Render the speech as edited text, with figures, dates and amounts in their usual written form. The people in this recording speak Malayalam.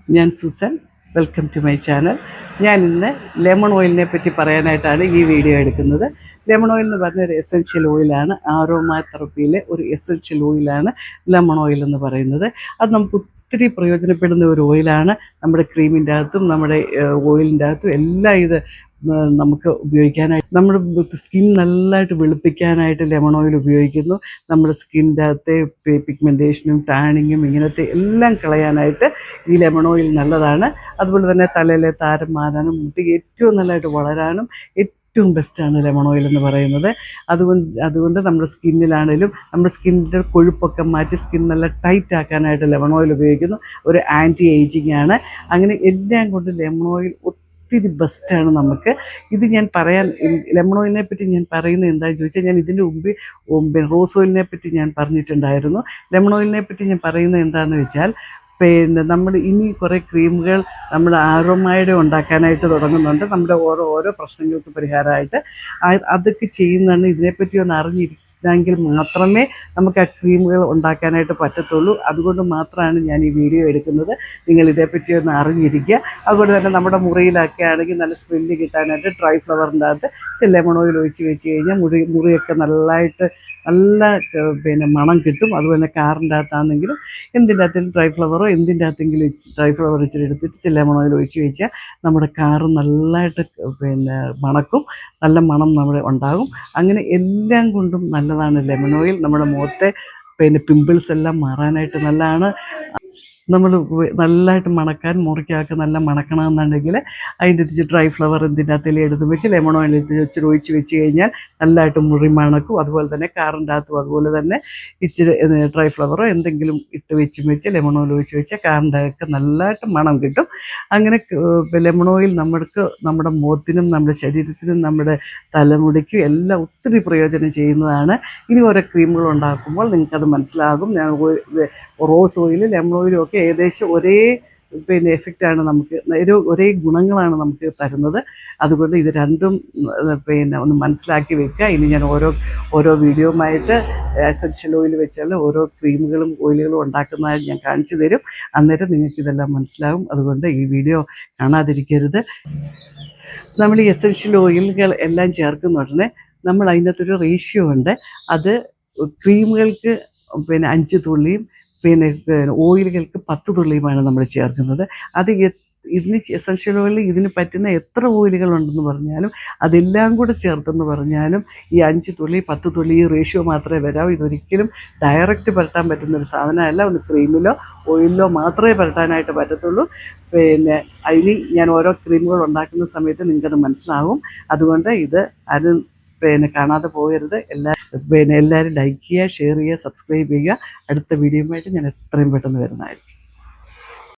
ഞാൻ Susan. Welcome to my channel. ഞാൻ ഇന്ന് ലെമൺ ഓയിലിനെ പറ്റി പറയാനായിട്ടാണ് ഈ വീഡിയോ എടുക്കുന്നത്. ലെമൺ ഓയിൽ എന്ന് പറഞ്ഞൊരു എസെൻഷ്യൽ ഓയിലാണ്. ആരോമ തെറപ്പിയിലെ ഒരു എസെൻഷ്യൽ ഓയിലാണ് ലെമൺ ഓയിൽ എന്ന് പറയുന്നത്. അത് നമുക്ക് ഒത്തിരി പ്രയോജനപ്പെടുന്ന ഒരു ഓയിലാണ്. നമ്മുടെ ക്രീമിൻ്റെ അകത്തും നമ്മുടെ ഓയിലിൻ്റെ അകത്തും എല്ലാം ഇത് നമുക്ക് ഉപയോഗിക്കാനായിട്ട്, നമ്മുടെ സ്കിൻ നല്ലതായിട്ട് വെളുപ്പിക്കാനായിട്ട് ലെമൺ ഓയിൽ ഉപയോഗിക്കുന്നു. നമ്മുടെ സ്കിൻ്റെ അകത്തെ പിഗ്മെൻറ്റേഷനും ടാനിങ്ങും ഇങ്ങനത്തെ എല്ലാം കളയാനായിട്ട് ഈ ലെമൺ ഓയിൽ നല്ലതാണ്. അതുപോലെ തന്നെ തലയിലെ താരം മാറാനും മുടി ഏറ്റവും നല്ലതായിട്ട് വളരാനും ഏറ്റവും ബെസ്റ്റാണ് ലെമൺ ഓയിൽ എന്ന് പറയുന്നത്. അതുകൊണ്ട് നമ്മുടെ സ്കിന്നിലാണേലും നമ്മുടെ സ്കിന്നിൻ്റെ കൊഴുപ്പൊക്കെ മാറ്റി സ്കിൻ നല്ല ടൈറ്റ് ആക്കാനായിട്ട് ലെമൺ ഓയിൽ ഉപയോഗിക്കുന്നു. ഒരു ആൻറ്റി ഏജിങ് ആണ്. അങ്ങനെ എല്ലാം കൊണ്ട് ലെമൺ ഓയിൽ ഒത്തിരി ബെസ്റ്റാണ് നമുക്ക്. ഇത് ഞാൻ ലെമൺ ഓയിലിനെ പറ്റി ഞാൻ പറയുന്നത് എന്താണെന്ന് ചോദിച്ചാൽ, ഞാൻ ഇതിൻ്റെ മുമ്പ് റോസ് ഓയിലിനെ പറ്റി ഞാൻ പറഞ്ഞിട്ടുണ്ടായിരുന്നു. ലെമൺ ഓയിലിനെ പറ്റി ഞാൻ പറയുന്നത് എന്താണെന്ന് വെച്ചാൽ, നമ്മൾ ഇനി കുറേ ക്രീമുകൾ നമ്മൾ ആരോമയുടെ ഉണ്ടാക്കാനായിട്ട് തുടങ്ങുന്നുണ്ട്. നമ്മുടെ ഓരോ പ്രശ്നങ്ങൾക്ക് പരിഹാരമായിട്ട് അതൊക്കെ ചെയ്യുന്നതാണ്. ഇതിനെപ്പറ്റി ഒന്ന് അറിഞ്ഞിരിക്കുന്നെങ്കിൽ മാത്രമേ നമുക്ക് ആ ക്രീമുകൾ ഉണ്ടാക്കാനായിട്ട് പറ്റത്തുള്ളൂ. അതുകൊണ്ട് മാത്രമാണ് ഞാൻ ഈ വീഡിയോ എടുക്കുന്നത്. നിങ്ങൾ ഇതേപ്പറ്റി ഒന്ന് അറിഞ്ഞിരിക്കുക. അതുപോലെ തന്നെ നമ്മുടെ മുറിയിലൊക്കെ ആണെങ്കിൽ നല്ല സ്മെല്ല് കിട്ടാനായിട്ട് ഡ്രൈ ഫ്ലവറിൻ്റെ അകത്ത് ലെമൺ ഓയിൽ ഒഴിച്ച് വെച്ച് കഴിഞ്ഞാൽ മുറിയൊക്കെ നല്ല മണം കിട്ടും. അതുപോലെ കാറിൻ്റെ അകത്താണെങ്കിലും എന്തിൻ്റെ അകത്തും ഡ്രൈ ഫ്ലവറോ എന്തിൻ്റെ അകത്തെങ്കിലും ഡ്രൈ ഫ്ലവർ ഇച്ചിരി എടുത്തിട്ട് ലെമൺ ഓയിൽ ഒഴിച്ച് വെച്ചാൽ നമ്മുടെ കാറ് നല്ലതായിട്ട് മണക്കും. നല്ല മണം നമ്മുടെ ഉണ്ടാകും. അങ്ങനെ എല്ലാം കൊണ്ടും നല്ലതാണ് ലെമൺ ഓയിൽ. നമ്മുടെ മുഖത്തെ പിമ്പിൾസ് എല്ലാം മാറാനായിട്ട് നല്ലതാണ്. നമ്മൾ നല്ലതായിട്ട് മണക്കാൻ മുറിക്കൊക്കെ നല്ല മണക്കണമെന്നുണ്ടെങ്കിൽ അതിൻ്റെ ഇച്ചിരി ഡ്രൈ ഫ്ലവർ എന്തിൻ്റെ അകത്തെല്ലാം എടുത്ത് വെച്ച് ലെമൺ ഓയിൽ ഇച്ചിരി ഒഴിച്ച് വെച്ച് കഴിഞ്ഞാൽ നല്ലതായിട്ട് മുറി മണക്കും. അതുപോലെ തന്നെ കാറിൻ്റെ അകത്തും അതുപോലെ തന്നെ ഇച്ചിരി ഡ്രൈ ഫ്ലവറോ എന്തെങ്കിലും ഇട്ട് വെച്ച് ലെമൺ ഓയിൽ ഒഴിച്ച് വെച്ചാൽ കാറിൻ്റെ അകത്ത് നല്ലതായിട്ട് മണം കിട്ടും. അങ്ങനെ ലെമൺ ഓയിൽ നമ്മുടെ മുഖത്തിനും നമ്മുടെ ശരീരത്തിനും നമ്മുടെ തലമുടിക്കും എല്ലാം ഒത്തിരി പ്രയോജനം ചെയ്യുന്നതാണ്. ഇനി ഓരോ ക്രീമുകൾ ഉണ്ടാക്കുമ്പോൾ നിങ്ങൾക്കത് മനസ്സിലാകും. ഞാൻ റോസ് ഓയിൽ ലെമൺ ഓയിലും ഒക്കെ ഏകദേശം ഒരേ എഫക്റ്റാണ് നമുക്ക്, ഒരേ ഗുണങ്ങളാണ് നമുക്ക് തരുന്നത്. അതുകൊണ്ട് ഇത് രണ്ടും ഒന്ന് മനസ്സിലാക്കി വെക്കുക. ഇനി ഞാൻ ഓരോ വീഡിയോയുമായിട്ട് എസൻഷ്യൽ ഓയിൽ വെച്ചാൽ ഓരോ ക്രീമുകളും ഓയിലുകളും ഉണ്ടാക്കുന്നതായി ഞാൻ കാണിച്ചു തരും. അന്നേരം നിങ്ങൾക്കിതെല്ലാം മനസ്സിലാകും. അതുകൊണ്ട് ഈ വീഡിയോ കാണാതിരിക്കരുത്. നമ്മൾ ഈ എസൻഷ്യൽ ഓയിലുകൾ എല്ലാം ചേർക്കുന്ന ഉടനെ നമ്മൾ അതിനകത്തൊരു റേഷ്യോ ഉണ്ട്. അത് ക്രീമുകൾക്ക് 5 തുള്ളിയും ഓയിലുകൾക്ക് 10 തുള്ളിയുമാണ് നമ്മൾ ചേർക്കുന്നത്. അത് ഇതിന് എസൻഷ്യൽ ഓയിൽ ഇതിന് പറ്റുന്ന എത്ര ഓയിലുകളുണ്ടെന്ന് പറഞ്ഞാലും അതെല്ലാം കൂടെ ചേർത്തെന്ന് പറഞ്ഞാലും ഈ 5 തുള്ളി 10 തുള്ളി ഈ റേഷ്യോ മാത്രമേ വരാവൂ. ഇതൊരിക്കലും ഡയറക്റ്റ് പുരട്ടാൻ പറ്റുന്നൊരു സാധനമല്ല. ഒന്ന് ക്രീമിലോ ഓയിലിലോ മാത്രമേ പുരട്ടാനായിട്ട് പറ്റത്തുള്ളൂ. അതിന് ഞാൻ ഓരോ ക്രീമുകൾ ഉണ്ടാക്കുന്ന സമയത്ത് നിങ്ങൾക്കത് മനസ്സിലാകും. അതുകൊണ്ട് ഇത് കാണാതെ പോകരുത്. എല്ലാവരും ലൈക്ക് ചെയ്യുക, ഷെയർ ചെയ്യുക, സബ്സ്ക്രൈബ് ചെയ്യുക. അടുത്ത വീഡിയോയുമായിട്ട് ഞാൻ എത്രയും പെട്ടെന്ന് വരുന്നതായിരിക്കും.